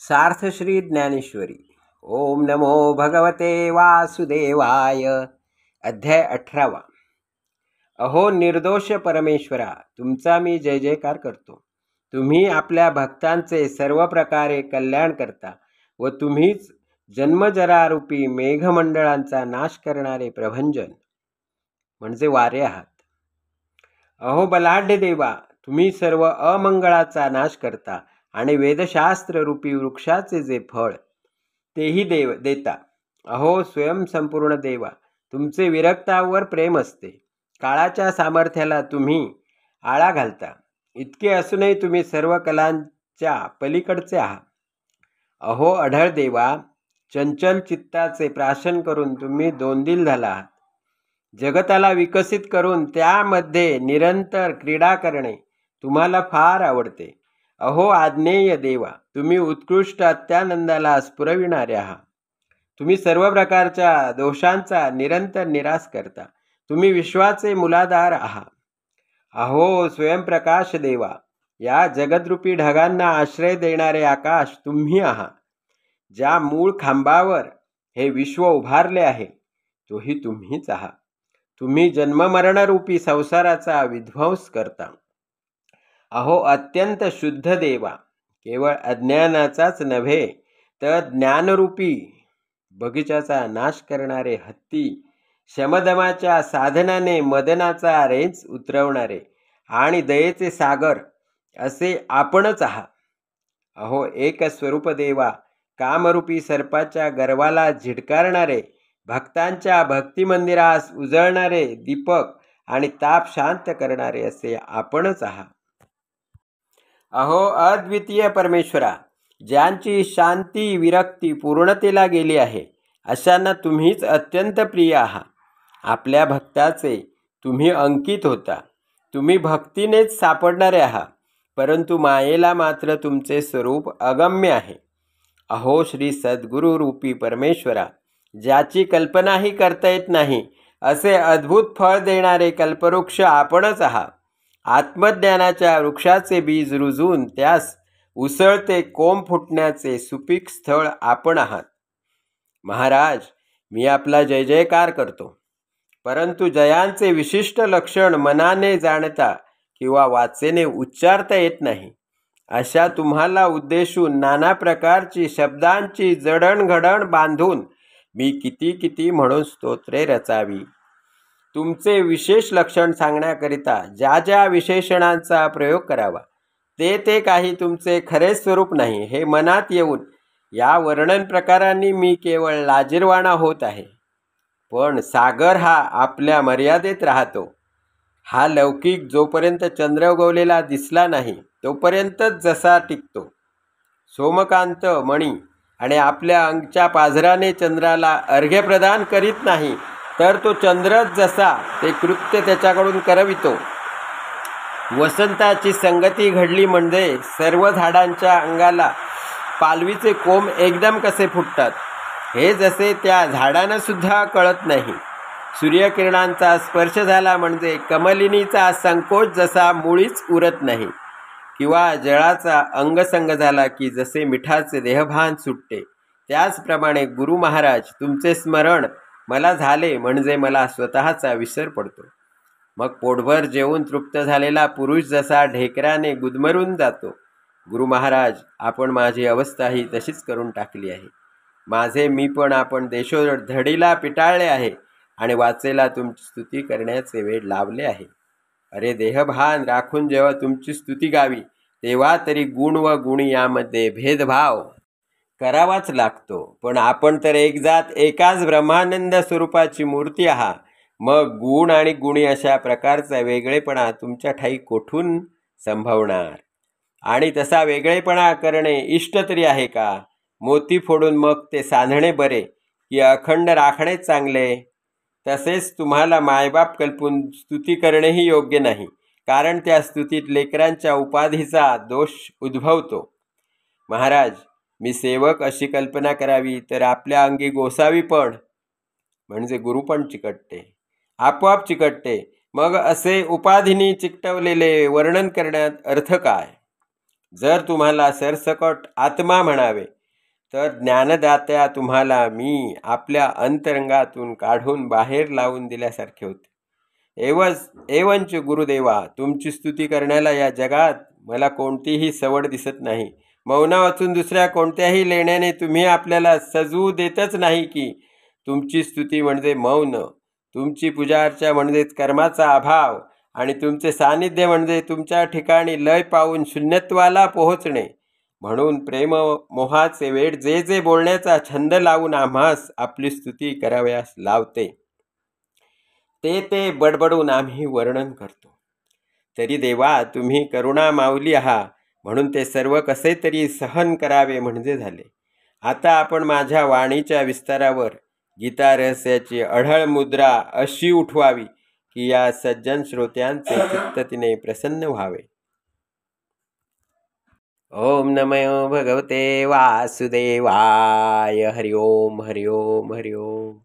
सार्थ श्री ज्ञानेश्वरी. ओम नमो भगवते वासुदेवाय. अध्याय 18. अहो निर्दोष परमेश्वरा, तुमचा मी जय जयकार करतो. तुम्ही आपल्या भक्तांचे सर्व प्रकारे कल्याण करता व तुम्हीच जन्मजरारूपी मेघमंडळांचा नाश करणारे प्रभंजन म्हणजे वारे आहात. अहो बलाढ्य देवा, तुम्ही सर्व अमंगळाचा नाश करता आणि वेदशास्त्र रूपी वृक्षाचे जे फळ तेही देता. अहो स्वयंसंपूर्ण देवा, तुमचे विरक्तावर प्रेम असते. काळाच्या सामर्थ्याला तुम्ही आळा घालता. इतके असूनही तुम्ही सर्व कलांच्या पलीकडचे आहात. अहो अढळ देवा, चंचल चित्ताचे प्राशन करून तुम्ही दोंदिल झाला आहात. जगताला विकसित करून त्यामध्ये निरंतर क्रीडा करणे तुम्हाला फार आवडते. अहो आज्ञेय देवा, तुम्ही उत्कृष्ट अत्यानंदाला स्फुरविणारे आहात. तुम्ही सर्व प्रकारच्या दोषांचा निरंतर निराश करता. तुम्ही विश्वाचे मुलाधार आहात. अहो स्वयंप्रकाश देवा, या जगदरूपी ढगांना आश्रय देणारे आकाश तुम्ही आहात. ज्या मूळ खांबावर हे विश्व उभारले आहे तोही तुम्हीच आहात. तुम्ही जन्ममरणरूपी संसाराचा विध्वंस करता. अहो अत्यंत शुद्ध देवा, केवळ अज्ञानाचाच नव्हे तर ज्ञानरूपी बगीचाचा नाश करणारे हत्ती, शमदमाच्या साधनाने मदनाचा रेंच उतरवणारे आणि दयेचे सागर असे आपणच आहात. अहो एक स्वरूप देवा, कामरूपी सर्पाच्या गर्वाला झिडकारणारे, भक्तांच्या भक्तिमंदिरास उजळणारे दीपक आणि ताप शांत करणारे असे आपणच आहात. अहो अद्वितीय परमेश्वरा, ज्यांची शांती विरक्ती पूर्णतेला गेली आहे अशांना तुम्हीच अत्यंत प्रिय आहात. आपल्या भक्ताचे तुम्ही अंकित होता. तुम्ही भक्तीनेच सापडणारे आहात, परंतु मायेला मात्र तुमचे स्वरूप अगम्य आहे. अहो श्री सद्गुरू रूपी परमेश्वरा, ज्याची कल्पनाही करता येत नाही असे अद्भुत फळ देणारे कल्पवृक्ष आपणच आहात. आत्मज्ञानाच्या वृक्षाचे बीज रुजून त्यास उसळते कोंब फुटण्याचे सुपीक स्थळ आपण आहात. महाराज, मी आपला जय जयकार करतो, परंतु जयांचे विशिष्ट लक्षण मनाने जाणता किंवा वाचेने उच्चारता येत नाही अशा तुम्हाला उद्देशून नाना प्रकारची शब्दांची जडणघडण बांधून मी किती किती म्हणून स्तोत्रे रचावी. तुमचे विशेष लक्षण सांगण्याकरिता ज्या ज्या विशेषणांचा प्रयोग करावा ते काही तुमचे खरे स्वरूप नाही हे मनात येऊन या वर्णन प्रकारांनी मी केवळ लाजिरवाणा होत आहे. पण सागर हा आपल्या मर्यादेत राहतो. हा लौकिक जोपर्यंत चंद्र उगवलेला दिसला नाही तोपर्यंतच जसा टिकतो. सोमकांत मणी आणि आपल्या अंगच्या पाझराने चंद्राला अर्घ्य प्रदान करीत नाही तर तो चंद्रच जसा ते कृत्य त्याच्याकडून करवितो. वसंताची संगती घडली म्हणजे सर्व झाडांच्या अंगाला पालवीचे कोंब एकदम कसे फुटतात हे जसे त्या झाडांना सुद्धा कळत नाही. सूर्यकिरणांचा स्पर्श झाला म्हणजे कमलिनीचा संकोच जसा मुळीच उरत नाही, किंवा जळाचा अंगसंग झाला की जसे मिठाचे देहभान सुटते, त्याचप्रमाणे गुरु महाराज तुमचे स्मरण मला झाले म्हणजे मला स्वतःचा विसर पडतो. मग पोटभर जेवून तृप्त झालेला पुरुष जसा ढेकराने गुदमरून जातो. गुरु महाराज, आपण माझी अवस्था ही तशीच करून टाकली आहे. माझे मी पण आपण देशोधडीला पिटाळले आहे आणि वाचेला तुमची स्तुती करण्याचे वेळ लावले आहे. अरे देहभान राखून जेव्हा तुमची स्तुती गावी तेव्हा तरी गुण व गुणी यामध्ये भेदभाव करावाच लागतो. पण आपण तर एक जात एकाच ब्रह्मानंद स्वरूपाची मूर्ती आहात. मग गुण आणि गुणी अशा प्रकारचा वेगळेपणा तुमच्या ठाई कोठून संभवणार? आणि तसा वेगळेपणा करणे इष्ट तरी आहे का? मोती फोडून मग ते सांधणे बरे की अखंड राखणे चांगले? तसेच तुम्हाला मायबाप कल्पून स्तुती करणेही योग्य नाही, कारण त्या स्तुतीत लेकरांच्या उपाधीचा दोष उद्भवतो. महाराज, मी सेवक अशी कल्पना करावी तर आपल्या अंगी गोसावी पण म्हणजे गुरु पण चिकटते, आपोआप चिकटते. मग असे उपाधीनी चिकटवलेले वर्णन करण्यात अर्थ काय? जर तुम्हाला सरसकट आत्मा म्हणावे तर ज्ञानदात्या तुम्हाला मी आपल्या अंतरंगातून काढून बाहेर लावून दिल्यासारखे होते. एवंच गुरुदेवा, तुमची स्तुती करण्याला या जगात मला कोणतीही सवड दिसत नाही. मौना वाचून दुसऱ्या कोणत्याही लेण्याने तुम्ही आपल्याला सजवू देतच नाही की तुमची स्तुती म्हणजे मौन, तुमची पूजा अर्चा म्हणजेच कर्माचा अभाव आणि तुमचे सानिध्य म्हणजे तुमच्या ठिकाणी लय पाहून शून्यत्वाला पोहोचणे. म्हणून प्रेम मोहाचे वेळ जे जे बोलण्याचा छंद लावून आम्हास आपली स्तुती करावयास लावते ते बडबडून आम्ही वर्णन करतो. तरी देवा, तुम्ही करुणा माऊली आहात म्हणून ते सर्व कसे तरी सहन करावे म्हणजे झाले. आता आपण माझ्या वाणीच्या विस्तारावर गीता रहस्याची अढळ मुद्रा अशी उठवावी की या सज्जन श्रोत्यांचे चित्त तिने प्रसन्न व्हावे. ओम नमो भगवते वासुदेवाय. हरि ओम हरि ओम हरि ओम.